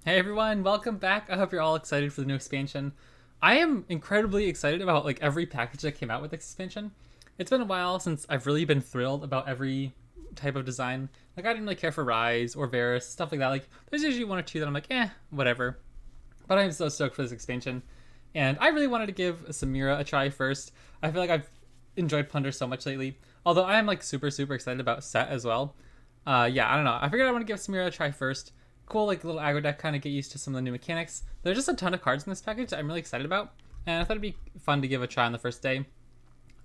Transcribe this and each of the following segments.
Hey everyone, welcome back. I hope you're all excited for the new expansion. I am incredibly excited about like every package that came out with this expansion. It's been a while since I've really been thrilled about every type of design. Like I didn't really care for Rise or Varus, stuff like that. Like there's usually one or two that I'm like, whatever. But I'm so stoked for this expansion. And I really wanted to give Samira a try first. I feel like I've enjoyed Plunder so much lately. Although I am like super excited about Set as well. Yeah, I don't know. I figured I want to give Samira a try first. Cool, like little aggro deck, kind of get used to some of the new mechanics. There's just a ton of cards in this package that I'm really excited about, and I thought it'd be fun to give a try on the first day.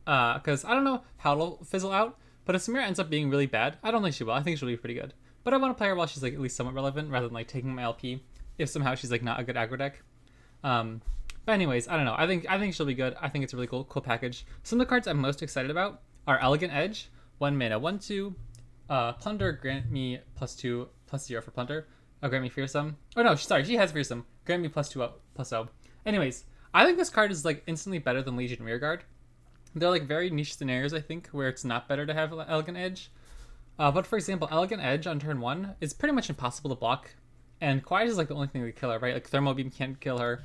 Because I don't know how it'll fizzle out, but if Samira ends up being really bad, I don't think she will. I think she'll be pretty good. But I want to play her while she's like at least somewhat relevant, rather than like taking my LP if somehow she's like not a good aggro deck. Um, but anyways, I don't know. I think she'll be good. I think it's a really cool package. Some of the cards I'm most excited about are Elegant Edge, 1 mana, 1/2. Plunder, grant me +2/+0 for Plunder. Oh, grant me Fearsome. Oh no, sorry, she has Fearsome. Grant me +2/+0. Anyways, I think this card is like instantly better than Legion Rearguard. They're like very niche scenarios, I think, where it's not better to have Elegant Edge. But for example, Elegant Edge on turn 1 is pretty much impossible to block. And Quiet is like the only thing that can kill her, right? Like Thermal Beam can't kill her.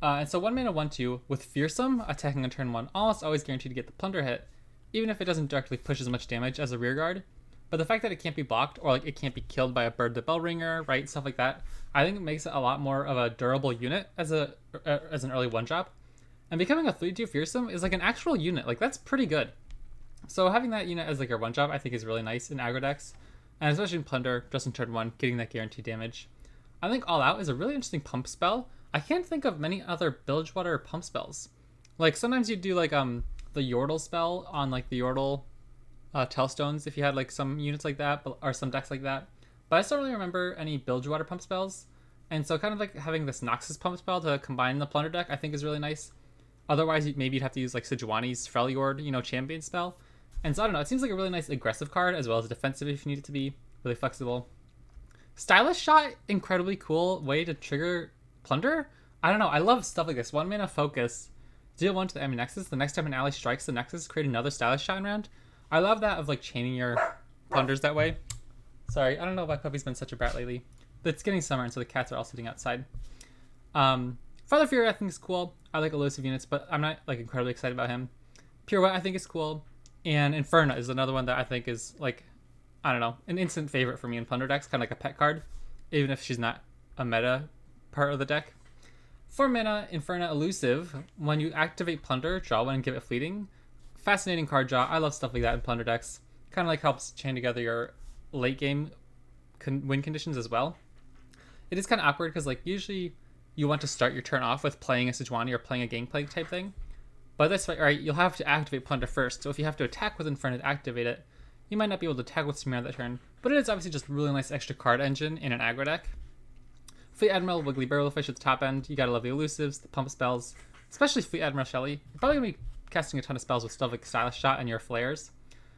And so 1 mana, 1/2 with Fearsome attacking on turn 1, almost always guaranteed to get the Plunder hit, even if it doesn't directly push as much damage as a Rearguard. But the fact that it can't be blocked or like it can't be killed by a Bird the Bellringer, right, stuff like that, I think it makes it a lot more of a durable unit as an early one drop. And becoming a 3/2 Fearsome is like an actual unit. Like that's pretty good. So having that unit as like your one drop, I think is really nice in aggro decks, and especially in Plunder, just in turn 1, getting that guaranteed damage. I think All Out is a really interesting pump spell. I can't think of many other Bilgewater pump spells. Like sometimes you do like the Yordle spell on like the Yordle Telstones if you had like some units like that, or some decks like that. But I just don't really remember any Bilgewater pump spells. And so kind of like having this Noxus pump spell to combine the Plunder deck, I think is really nice. Otherwise, maybe you'd have to use like Sejuani's Freljord, champion spell. And so I don't know, it seems like a really nice aggressive card as well as a defensive if you need it to be really flexible. Stylish Shot, incredibly cool way to trigger Plunder. I don't know, I love stuff like this. 1 mana focus, deal 1 to the enemy Nexus. The next time an ally strikes the Nexus, create another Stylish Shot in round. I love that of like chaining your Plunders that way. Sorry, I don't know why Puppy's been such a brat lately. But it's getting summer and so the cats are all sitting outside. Father Fury I think is cool. I like elusive units, but I'm not like incredibly excited about him. Pirouette I think is cool. And Inferna is another one that I think is like, I don't know, an instant favorite for me in Plunder decks, kind of like a pet card, even if she's not a meta part of the deck. 4 mana, Inferna elusive. When you activate Plunder, draw one and give it fleeting. Fascinating card draw. I love stuff like that in Plunder decks. Kind of like helps chain together your late game win conditions as well. It is kind of awkward because like usually you want to start your turn off with playing a Sejuani or playing a Gangplank type thing. But that's right, you'll have to activate Plunder first. So if you have to attack with Inferno to activate it, you might not be able to attack with Samira that turn. But it is obviously just a really nice extra card engine in an aggro deck. Fleet Admiral, Wiggly Barrelfish at the top end. You gotta love the elusives, the pump spells, especially Fleet Admiral Shelly. You're probably gonna be casting a ton of spells with stuff like Stylish Shot and your flares.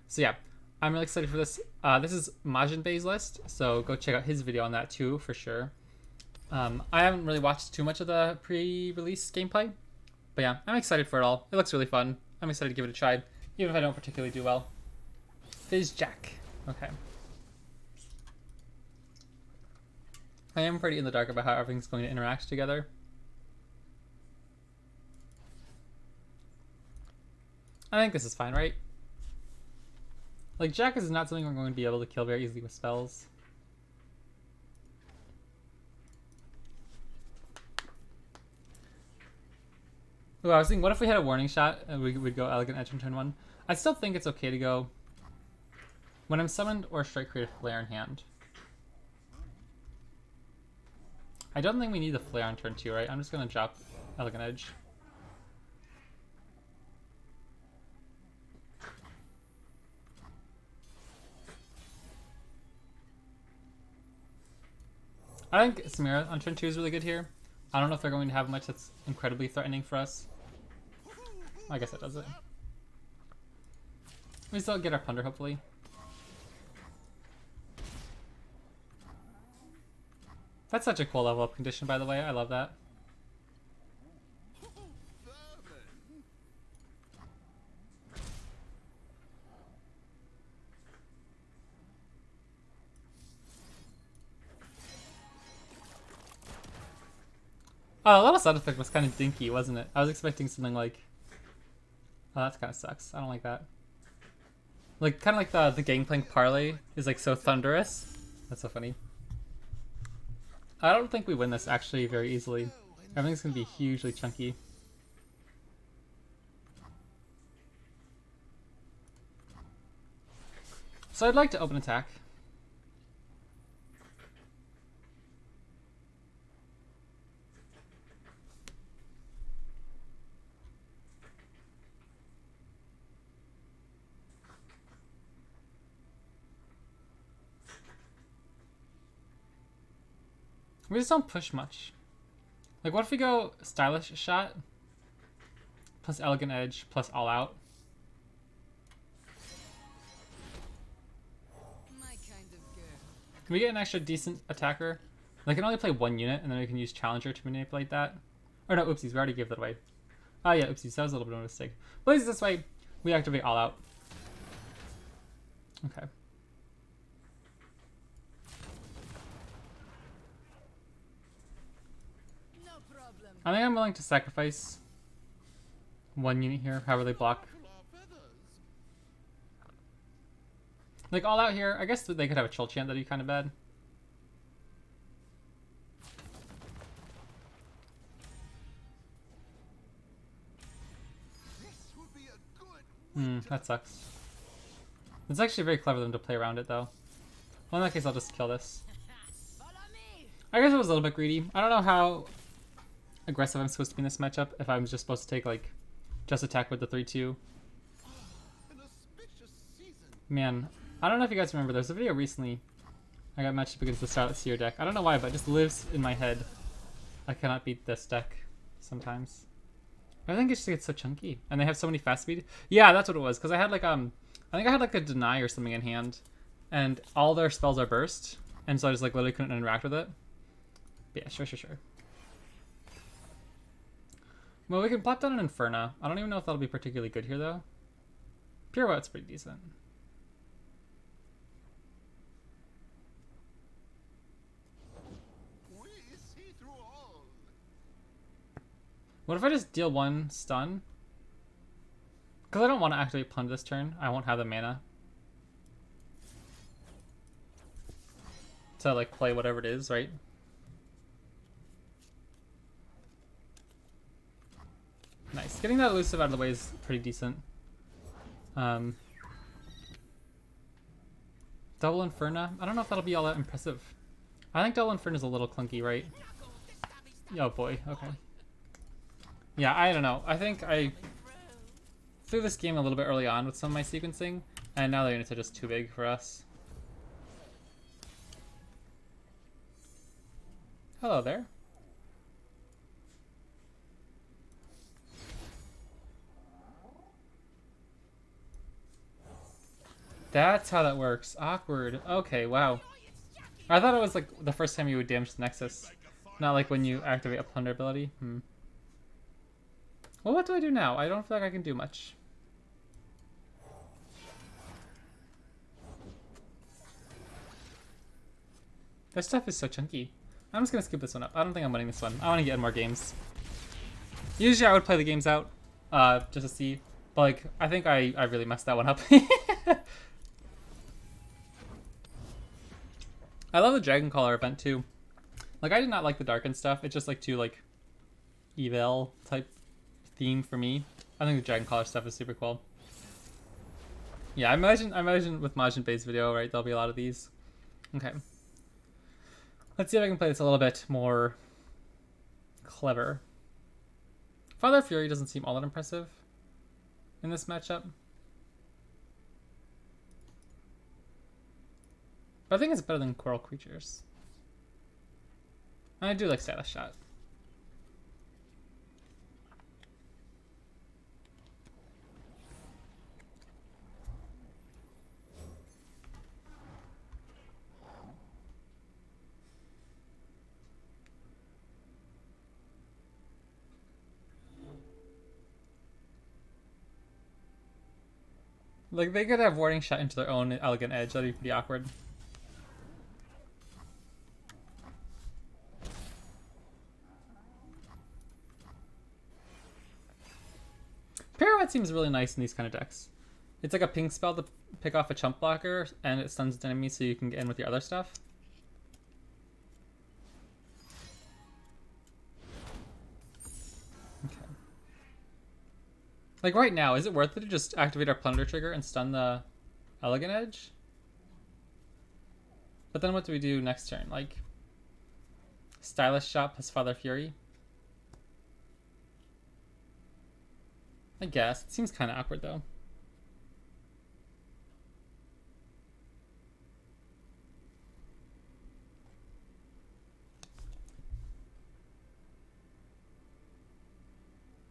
So yeah, I'm really excited for this. This is Majin Bey's list, so go check out his video on that too for sure. I haven't really watched too much of the pre-release gameplay, but yeah, I'm excited for it all. It looks really fun. I'm excited to give it a try, even if I don't particularly do well. Fizz Jack. Okay. I am pretty in the dark about how everything's going to interact together. I think this is fine, right? Like, Jack is not something we're going to be able to kill very easily with spells. Ooh, I was thinking, what if we had a warning shot and we would go Elegant Edge on turn 1? I still think it's okay to go when I'm summoned or strike, create a flare in hand. I don't think we need the flare on turn 2, right? I'm just going to drop Elegant Edge. I think Samira on turn 2 is really good here. I don't know if they're going to have much that's incredibly threatening for us. I guess that does it. We still get our Plunder, hopefully. That's such a cool level up condition, by the way. I love that. Oh, a little sound effect was kind of dinky, wasn't it? I was expecting something like... Oh, that kind of sucks. I don't like that. Like, kind of like the Gangplank parlay is like so thunderous. That's so funny. I don't think we win this actually very easily. Everything's going to be hugely chunky. So I'd like to open attack. We just don't push much. Like, what if we go stylish shot plus elegant edge plus all out? Can we get an extra decent attacker? They can only play one unit, and then we can use Challenger to manipulate that. Or no, oopsies, we already gave that away. Oh yeah, oopsies, that was a little bit of a mistake. Please, this way, we activate all out. Okay. No problem. I think I'm willing to sacrifice one unit here, however they block. Like, all out here, I guess they could have a chill chant that'd be kind of bad. That sucks. It's actually very clever of them to play around it, though. Well, in that case, I'll just kill this. I guess it was a little bit greedy. I don't know how aggressive I'm supposed to be in this matchup, if I'm just supposed to take, like, just attack with the 3-2. Man, I don't know if you guys remember, there's a video recently I got matched up against the Starlight Seer deck. I don't know why, but it just lives in my head. I cannot beat this deck sometimes. I think it just gets so chunky, and they have so many fast speed. Yeah, that's what it was, because I had like I think I had like a deny or something in hand, and all their spells are burst, and so I just like literally couldn't interact with it. But yeah, sure. Well, we can plop down an Inferna. I don't even know if that'll be particularly good here though. Pirouette's pretty decent. What if I just deal one stun? Because I don't want to activate Plunge this turn. I won't have the mana to like play whatever it is, right? Nice. Getting that elusive out of the way is pretty decent. Double Inferna. I don't know if that'll be all that impressive. I think Double Inferna is a little clunky, right? Oh boy. Okay. Yeah, I don't know. I think I threw this game a little bit early on with some of my sequencing, and now the units are just too big for us. Hello there. That's how that works. Awkward. Okay, wow. I thought it was like the first time you would damage the Nexus, not like when you activate a Plunder ability. Well, what do I do now? I don't feel like I can do much. This stuff is so chunky. I'm just gonna skip this one up. I don't think I'm winning this one. I want to get in more games. Usually I would play the games out, just to see. But like, I think I really messed that one up. I love the Dragon Caller event too. Like, I did not like the Darkened stuff. It's just like too like eval type theme for me. I think the Dragon Caller stuff is super cool. Yeah, I imagine with Majin Bay's video, right, there'll be a lot of these. Okay. Let's see if I can play this a little bit more clever. Father Fury doesn't seem all that impressive in this matchup. But I think it's better than Coral Creatures. And I do like Stylish Shot. Like, they could have Warding Shot into their own Elegant Edge. That'd be pretty awkward. Nomad seems really nice in these kind of decks. It's like a ping spell to pick off a chump blocker, and it stuns the enemy so you can get in with your other stuff. Okay. Like right now, is it worth it to just activate our Plunder trigger and stun the Elegant Edge? But then what do we do next turn? Like, Stylish Shot plus Father Fury? I guess. It seems kind of awkward though.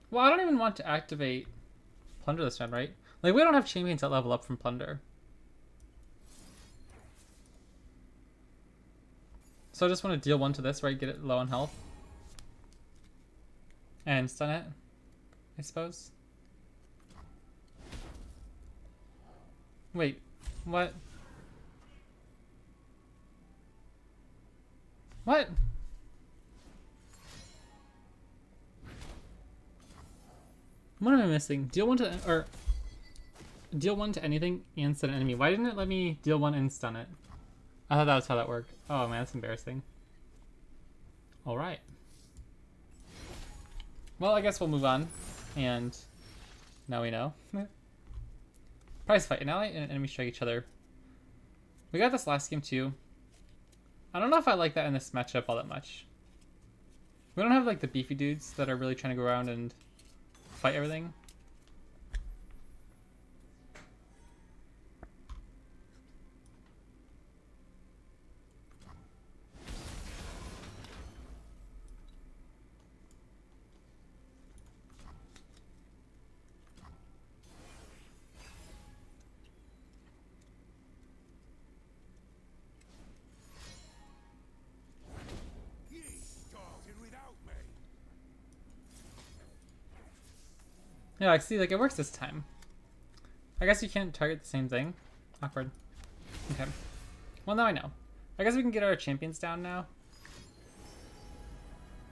Well, I don't even want to activate Plunder this time, right? Like, we don't have champions that level up from Plunder. So I just want to deal 1 to this, right? Get it low on health. And stun it, I suppose. Wait, what? What? What am I missing? Deal 1 to, or deal 1 to anything and stun an enemy. Why didn't it let me deal 1 and stun it? I thought that was how that worked. Oh man, that's embarrassing. Alright. Well, I guess we'll move on. And now we know. Prize fight. An ally and an enemy strike each other. We got this last game too. I don't know if I like that in this matchup all that much. We don't have like the beefy dudes that are really trying to go around and fight everything. Yeah, I see, like, it works this time. I guess you can't target the same thing. Awkward. Okay. Well, now I know. I guess we can get our champions down now.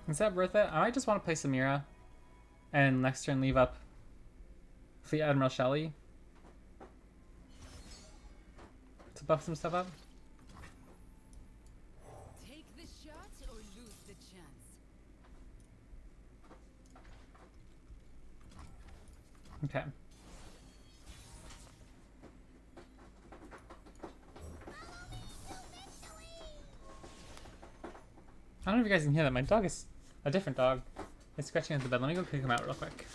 Is that worth it? I might just want to play Samira. And next turn leave up Fleet Admiral Shelley to buff some stuff up. Take the shot or lose the chance. Okay. I don't know if you guys can hear that. My dog is a different dog. It's scratching at the bed. Let me go kick him out real quick.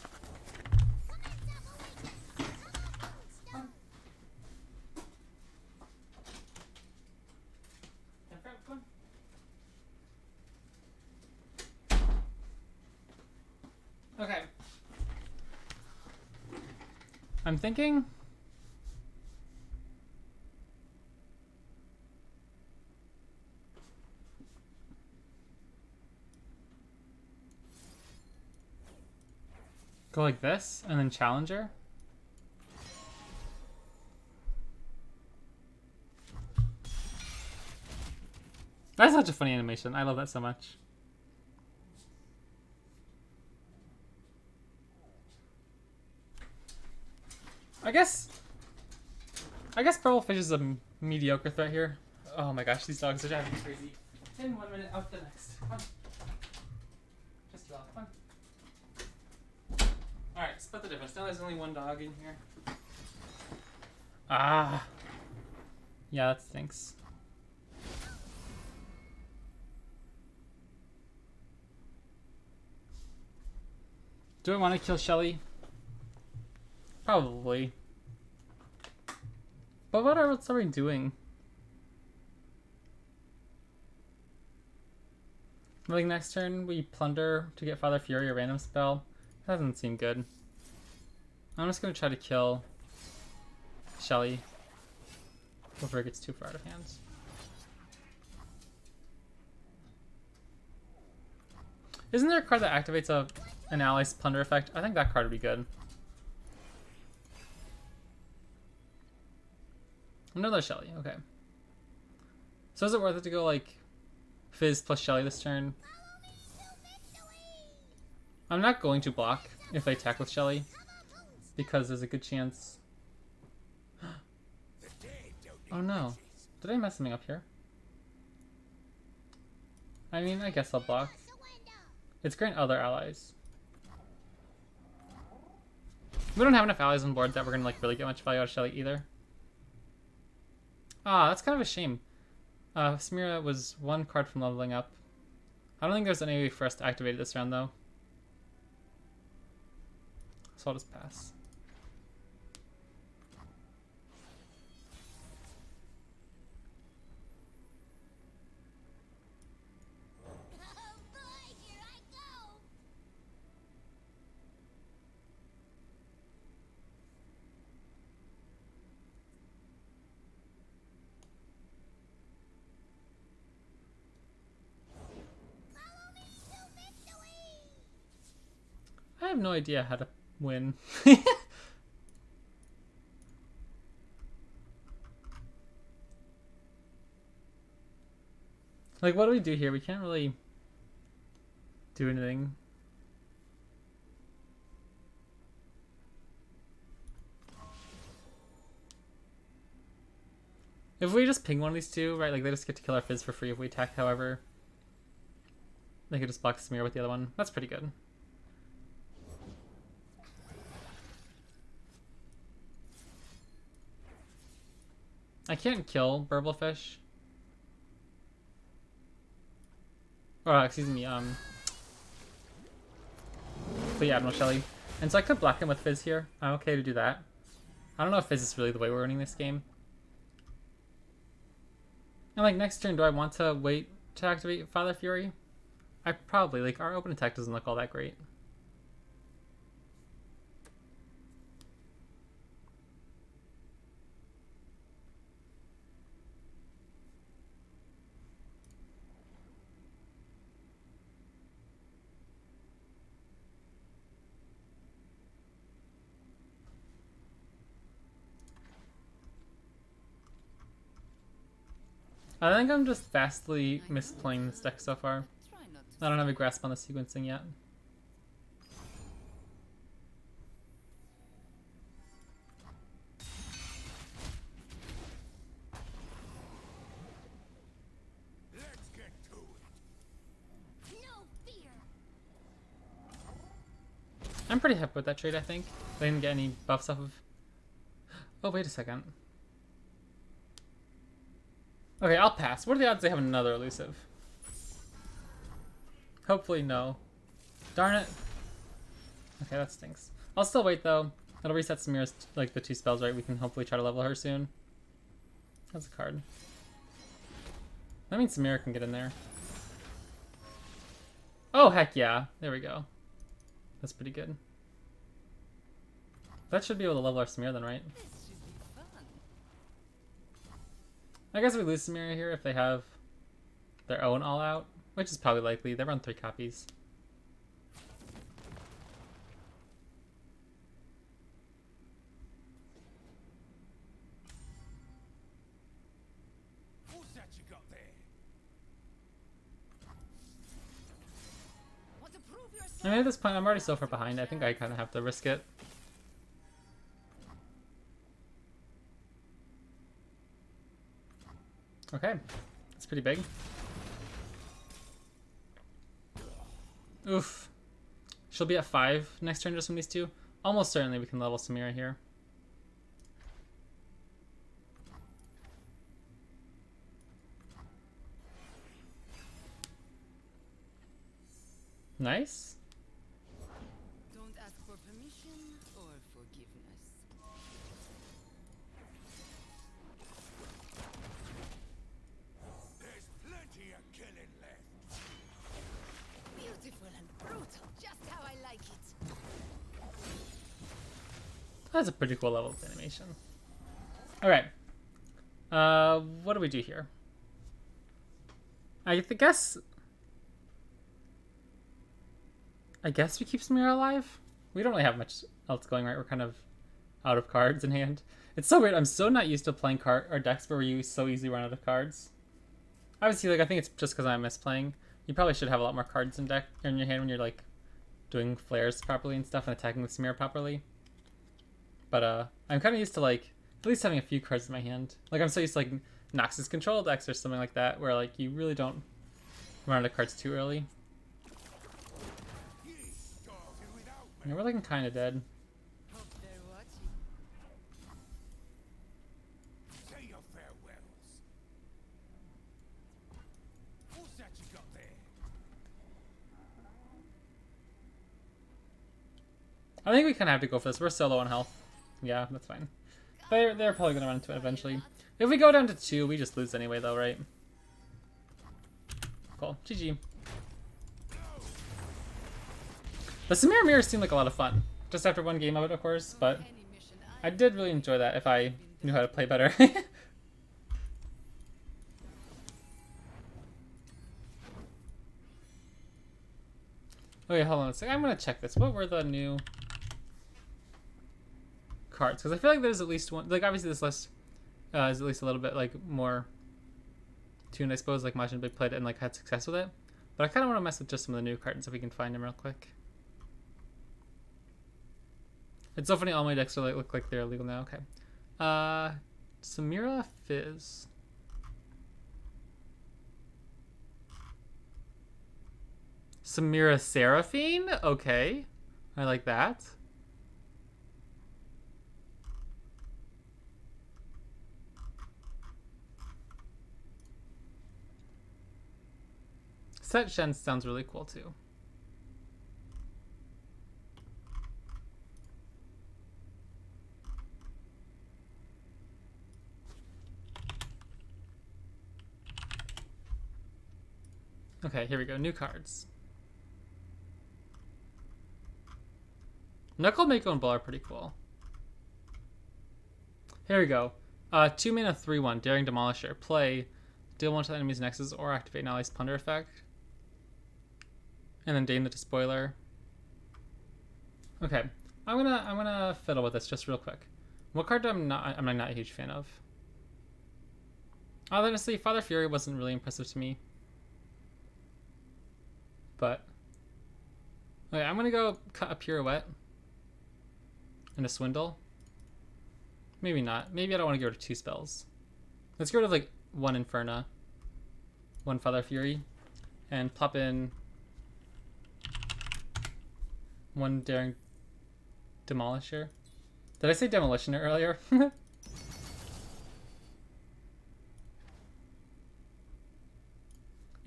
Okay. I'm thinking go like this and then challenger. That's such a funny animation. I love that so much. I guess Pearlfish is a mediocre threat here. Oh my gosh, these dogs are driving me crazy. In 1 minute, out the next. Come on. Just you all. Come on. Alright, split the difference. Now there's only one dog in here. Ah. Yeah, that stinks. Do I want to kill Shelly? Probably. But what else are we doing? Like next turn we plunder to get Father Fury, a random spell. That doesn't seem good. I'm just gonna try to kill Shelly before it gets too far out of hand. Isn't there a card that activates an ally's plunder effect? I think that card would be good. Another Shelly, okay. So is it worth it to go like Fizz plus Shelly this turn? I'm not going to block if they attack with Shelly, because there's a good chance. Oh no. Did I mess something up here? I mean, I guess I'll block. It's grant other allies. We don't have enough allies on board that we're gonna like really get much value out of Shelly either. Ah, that's kind of a shame. Samira was one card from leveling up. I don't think there's any way for us to activate it this round though. So I'll just pass. I have no idea how to win. Like, what do we do here? We can't really do anything. If we just ping one of these two, right, like they just get to kill our Fizz for free if we attack, however. They could just block Samira with the other one. That's pretty good. I can't kill Burblefish. Oh, excuse me, but yeah, Admiral Shelly. And so I could block him with Fizz here. I'm okay to do that. I don't know if Fizz is really the way we're winning this game. And like next turn, do I want to wait to activate Father Fury? I probably, like our open attack doesn't look all that great. I think I'm just vastly misplaying this deck so far. I don't have a grasp on the sequencing yet. Let's get to it. No fear. I'm pretty happy with that trade, I think. They didn't get any buffs off of... Oh, wait a second. Okay, I'll pass. What are the odds they have another elusive? Hopefully no. Darn it. Okay, that stinks. I'll still wait though. That'll reset Samira's, like, the 2 spells, right? We can hopefully try to level her soon. That's a card. That means Samira can get in there. Oh, heck yeah. There we go. That's pretty good. That should be able to level our Samira then, right? This should be fun. I guess we lose Samira here if they have their own all-out, which is probably likely. They run 3 copies. What's that you got there? Want to prove yourself? I mean, at this point, I'm already so far behind. I think I kind of have to risk it. Okay, that's pretty big. Oof. She'll be at 5 next turn just from these 2. Almost certainly we can level Samira here. Nice. Don't ask for permission or forgiveness. There's plenty of killing left. Beautiful and brutal, just how I like it. That's a pretty cool level of animation. Alright. What do we do here? I guess we keep Samira alive? We don't really have much else going, right? We're kind of out of cards in hand. It's so weird. I'm so not used to playing decks where you so easily run out of cards. Obviously, like, I think it's just because I'm misplaying. You probably should have a lot more cards in your hand when you're, like, doing flares properly and stuff and attacking with Samira properly. But I'm kind of used to like at least having a few cards in my hand. Like I'm so used to like Noxus control decks or something like that, where like you really don't run out of cards too early. You started without me. Yeah, we're looking kind of dead. Hope they're watching. Say your farewells. What's that you got there? I think we kind of have to go for this. We're so low on health. Yeah, that's fine. They're probably gonna run into it eventually. If we go down to 2, we just lose anyway, though, right? Cool. GG. The Samira mirrors seemed like a lot of fun. Just after one game of it, of course, but Any mission I did really enjoy that if I knew how to play better. Okay, hold on a second. I'm gonna check this. What were the new cards? Because I feel like there's at least one. Like, obviously, this list is at least a little bit like more tuned, I suppose. Like, Majin Big played it and like had success with it. But I kind of want to mess with just some of the new cards if we can find them real quick. It's so funny. All my decks are like look like they're illegal now. Okay. Samira, Fizz. Samira Seraphine? Okay. I like that. Set Shen sounds really cool too. Okay, here we go. New cards. Knuckle, Mako, and Bull are pretty cool. Here we go. 2 mana 3/1, Daring Demolisher. Play, deal 1 to the enemy's nexus or activate an ally's plunder effect. And then Dane the Despoiler. Okay, I'm gonna fiddle with this just real quick. What card I'm not a huge fan of? Honestly, Father Fury wasn't really impressive to me. But okay, I'm gonna go cut a Pirouette and a Swindle. Maybe not. Maybe I don't want to get rid of 2 spells. Let's get rid of like 1 Inferna, 1 Father Fury, and plop in 1 Daring Demolisher. Did I say Demolitioner earlier?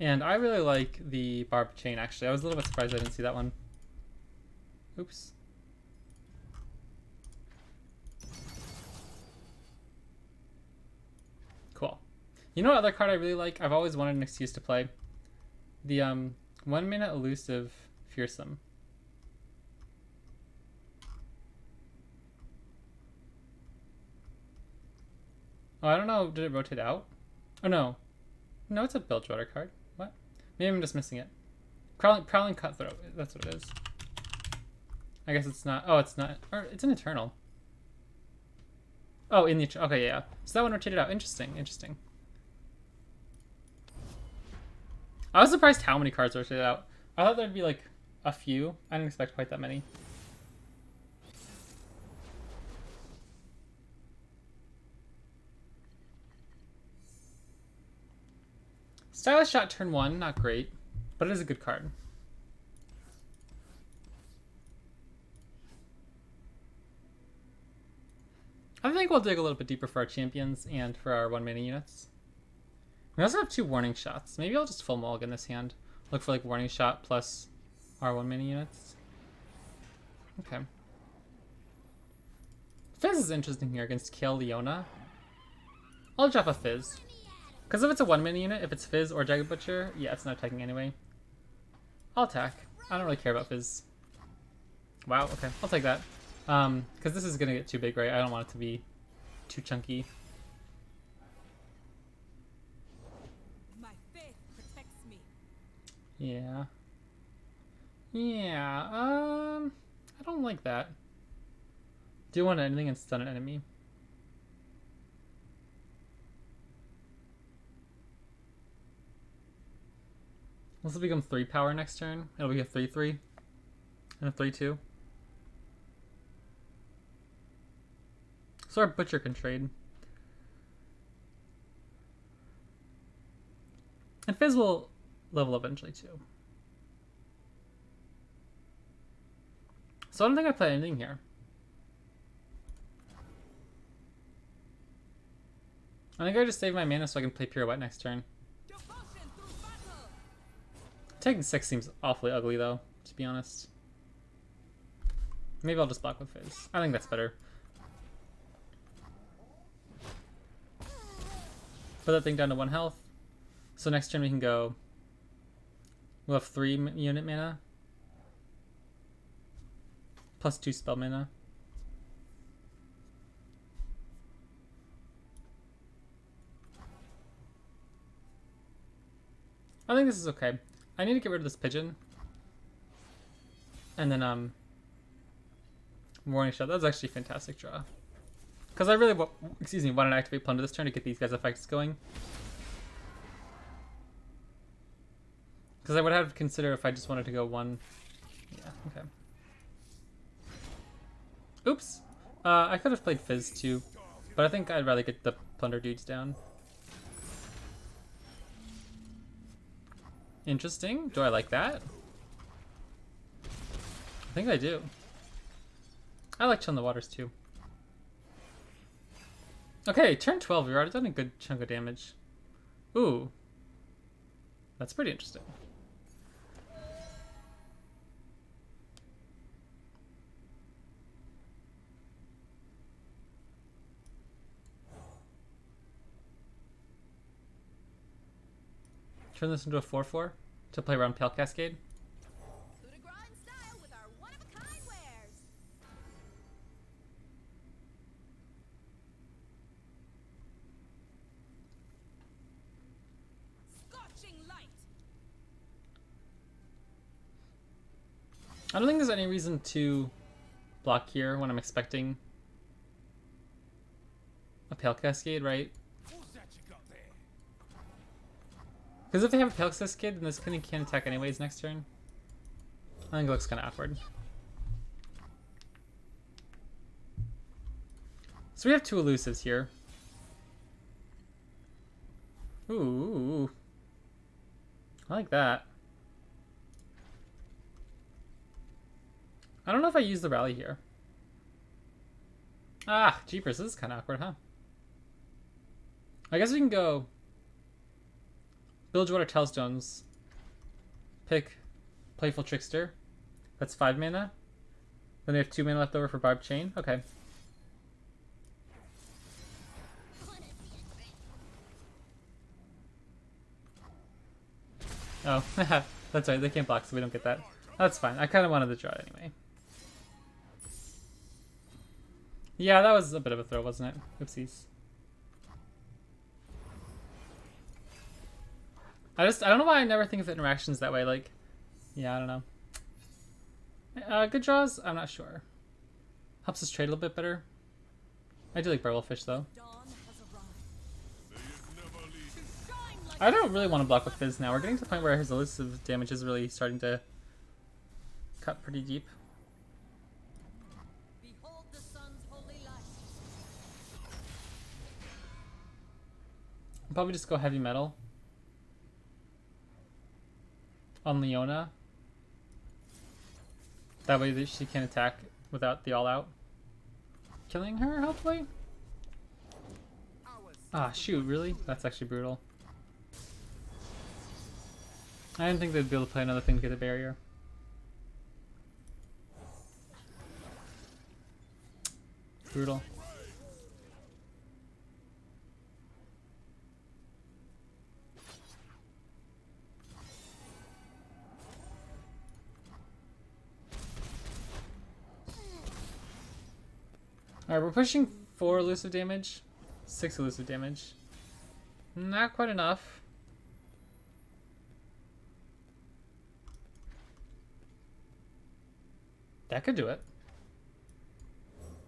And I really like the Barbed Chain, actually. I was a little bit surprised I didn't see that one. Oops. Cool. You know what other card I really like? I've always wanted an excuse to play. The 1 mana Elusive Fearsome. Oh, I don't know. Did it rotate out? Oh, no. No, it's a Bilgewater card. What? Maybe I'm just missing it. Prowling Cutthroat. That's what it is. I guess it's not. Oh, it's not. Or it's an Eternal. Oh, in the... Okay, yeah. So that one rotated out. Interesting, interesting. I was surprised how many cards rotated out. I thought there'd be like a few. I didn't expect quite that many. Stylish Shot turn 1, not great, but it is a good card. I think we'll dig a little bit deeper for our champions and for our 1 mana units. We also have 2 Warning Shots. Maybe I'll just full mulligan this hand. Look for like Warning Shot plus our 1 mana units. Okay. Fizz is interesting here against Kael Leona. I'll drop a Fizz. Because if it's a 1 mana unit, if it's Fizz or Jagged Butcher, yeah, it's not attacking anyway. I'll attack. I don't really care about Fizz. Wow, okay, I'll take that. Because this is going to get too big, right? I don't want it to be too chunky. My faith protects me. Yeah. Yeah, I don't like that. Do want anything and stun an enemy. This will become 3 power next turn. It'll be a 3/3 and a 3/2. So our butcher can trade. And Fizz will level eventually too. So I don't think I play anything here. I think I just save my mana so I can play Pirouette next turn. Taking 6 seems awfully ugly though, to be honest. Maybe I'll just block with Fizz. I think that's better. Put that thing down to 1 health. So next turn we can go... We'll have 3 unit mana. Plus 2 spell mana. I think this is okay. I need to get rid of this pigeon. And then, Warning Shot. That was actually a fantastic draw. Because I really, want to activate Plunder this turn to get these guys' effects going. Because I would have to consider if I just wanted to go 1. Yeah, okay. Oops. I could have played Fizz too. But I think I'd rather get the Plunder dudes down. Interesting. Do I like that? I think I do. I like Chill in the Waters too. Okay, turn 12. We've already done a good chunk of damage. Ooh. That's pretty interesting. Turn this into a 4/4 to play around Pale Cascade. Coup de grace style with our one-of-a-kind wares. Scorching light. I don't think there's any reason to block here when I'm expecting a Pale Cascade, right? What's that you got there? Because if they have a Pale Cascade, then this can't attack anyways next turn. I think it looks kind of awkward. So we have 2 elusives here. Ooh. I like that. I don't know if I use the rally here. Ah, jeepers, this is kind of awkward, huh? I guess we can go Bilgewater Tailstones, pick Playful Trickster. That's 5 mana. Then we have 2 mana left over for Barbed Chain. Okay. Oh, that's right. They can't block, so we don't get that. That's fine. I kind of wanted to draw it anyway. Yeah, that was a bit of a throw, wasn't it? Oopsies. I don't know why I never think of interactions that way. Like, yeah, I don't know. Good draws? I'm not sure. Helps us trade a little bit better. I do like Barrelfish though. I don't really want to block with Fizz now. We're getting to the point where his elusive damage is really starting to cut pretty deep. Behold the sun's holy light. I'll probably just go Heavy Metal on Leona. That way that she can attack without the all-out. Killing her, hopefully? Ah, shoot, really? That's actually brutal. I didn't think they'd be able to play another thing to get a barrier. Brutal. Alright, we're pushing 4 elusive damage, 6 elusive damage. Not quite enough. That could do it.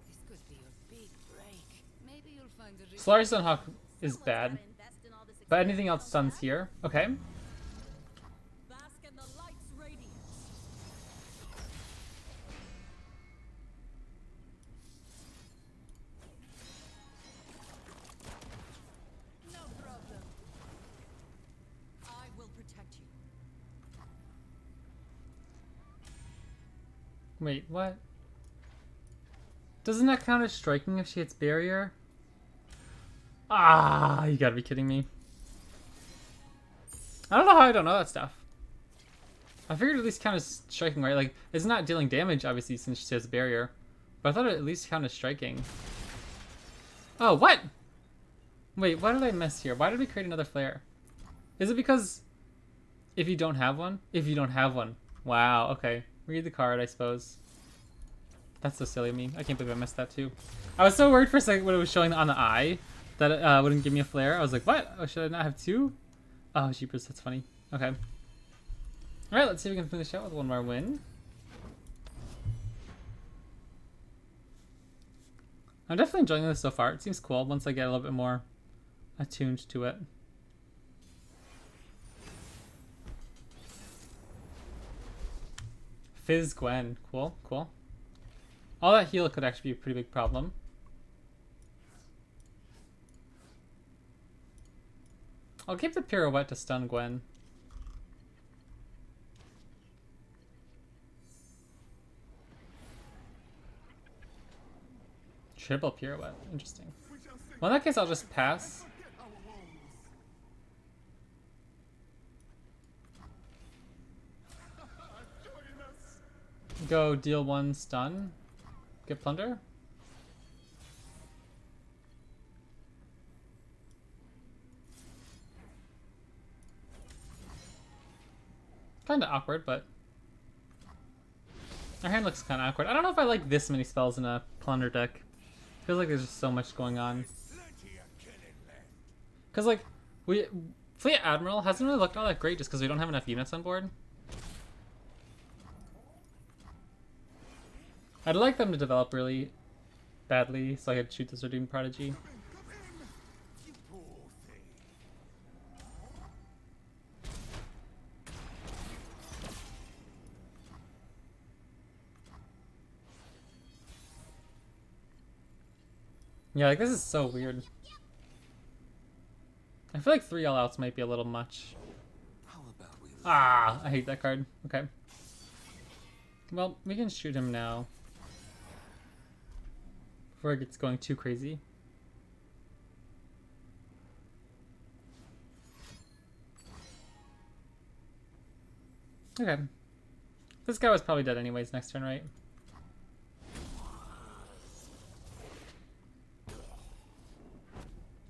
This could be a big break. Maybe you'll find a Solari Sunhawk is bad, but anything else stuns here. Okay. bask in the light's radiance. Wait, what? Doesn't that count as striking if she hits barrier? Ah, you gotta be kidding me. I don't know how I don't know that stuff. I figured at least count as striking, right? Like, it's not dealing damage, obviously, since she has barrier. But I thought it at least counted as striking. Oh, what? Wait, what did I miss here? Why did we create another flare? Is it because if you don't have one? If you don't have one. Wow, okay. Read the card, I suppose. That's so silly of me. I can't believe I missed that too. I was so worried for a second when it was showing on the eye that it wouldn't give me a flare. I was like, what? Oh, should I not have two? Oh, jeepers, that's funny. Okay. Alright, let's see if we can finish out with one more win. I'm definitely enjoying this so far. It seems cool once I get a little bit more attuned to it. Fizz Gwen. Cool, cool. All that heal could actually be a pretty big problem. I'll keep the pirouette to stun Gwen. Triple pirouette. Interesting. Well, in that case, I'll just pass. Go deal 1 stun. Get plunder. Kind of awkward, but our hand looks kind of awkward. I don't know if I like this many spells in a plunder deck. Feels like there's just so much going on. Cause like Fleet Admiral hasn't really looked all that great just because we don't have enough units on board. I'd like them to develop really badly so I could shoot the Zerdoom Prodigy. Yeah, like this is so weird. I feel like 3 all-outs might be a little much. Ah, I hate that card. Okay. Well, we can shoot him now. Before it gets going too crazy. Okay. This guy was probably dead anyways next turn, right?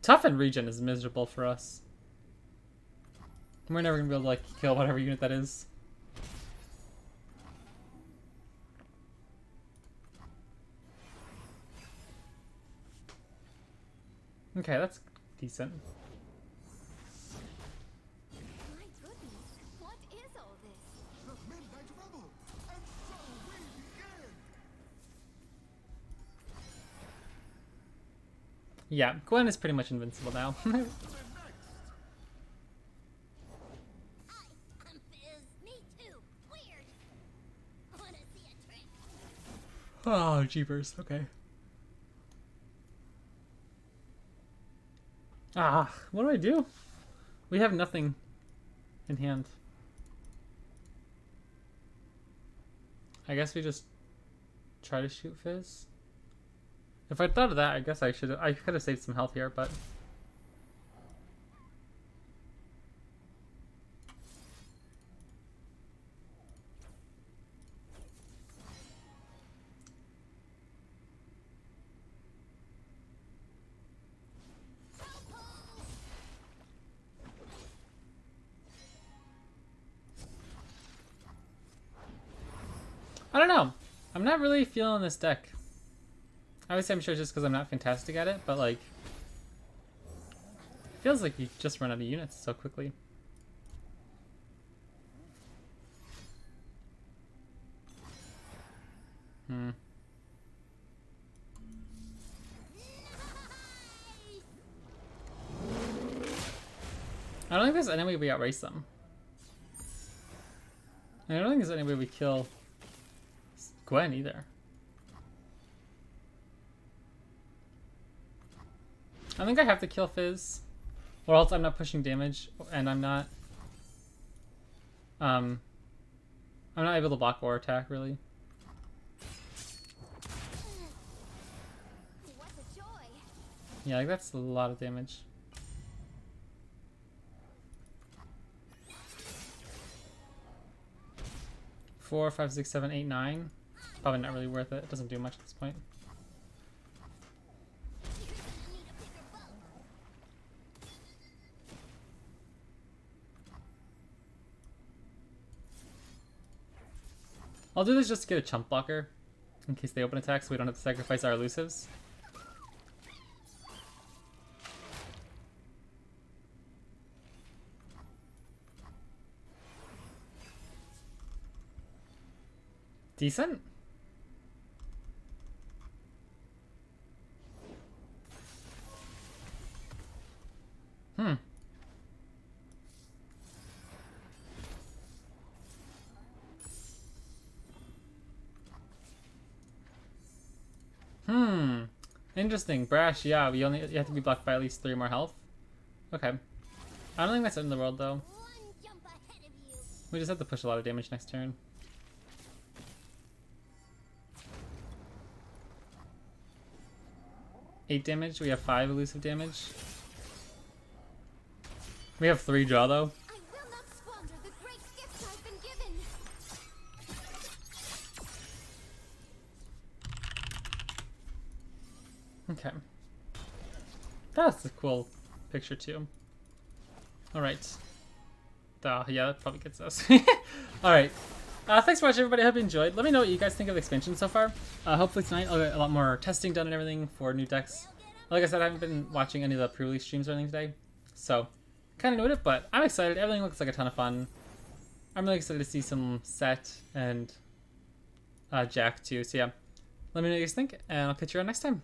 Tough and regen is miserable for us. We're never gonna be able to like kill whatever unit that is. Okay, that's decent. My goodness, what is all this? The midnight rebel, and so we begin. Yeah, Gwen is pretty much invincible now. I'm Fizz. Me too. Weird. Wanna see a trick? Oh, jeepers. Okay. Ah, what do I do? We have nothing in hand. I guess we just try to shoot Fizz. If I thought of that, I guess I could have saved some health here, but I don't know. I'm not really feeling this deck. Obviously, I'm sure it's just because I'm not fantastic at it, but like, it feels like you just run out of units so quickly. I don't think there's any way we outrace them. And I don't think there's any way we kill Gwen either. I think I have to kill Fizz, or else I'm not pushing damage, and I'm not able to block or attack really. Yeah, like that's a lot of damage. Four, five, six, seven, eight, nine. Probably not really worth it. It doesn't do much at this point. I'll do this just to get a chump blocker in case they open attack so we don't have to sacrifice our elusives. Decent. Interesting. Brash, yeah, you have to be blocked by at least 3 more health. Okay. I don't think that's the end of the world though. We just have to push a lot of damage next turn. Eight damage, we have 5 elusive damage. We have 3 draw though. I will not squander the great gift I've been given. Okay. That's a cool picture too. Alright. Yeah, that probably gets us. Alright. Thanks for watching, everybody. I hope you enjoyed. Let me know what you guys think of the expansion so far. Hopefully tonight I'll get a lot more testing done and everything for new decks. Like I said, I haven't been watching any of the pre-release streams or anything today, so kind of new at it, but I'm excited. Everything looks like a ton of fun. I'm really excited to see some Set and Jack too, so yeah. Let me know what you guys think, and I'll catch you on next time.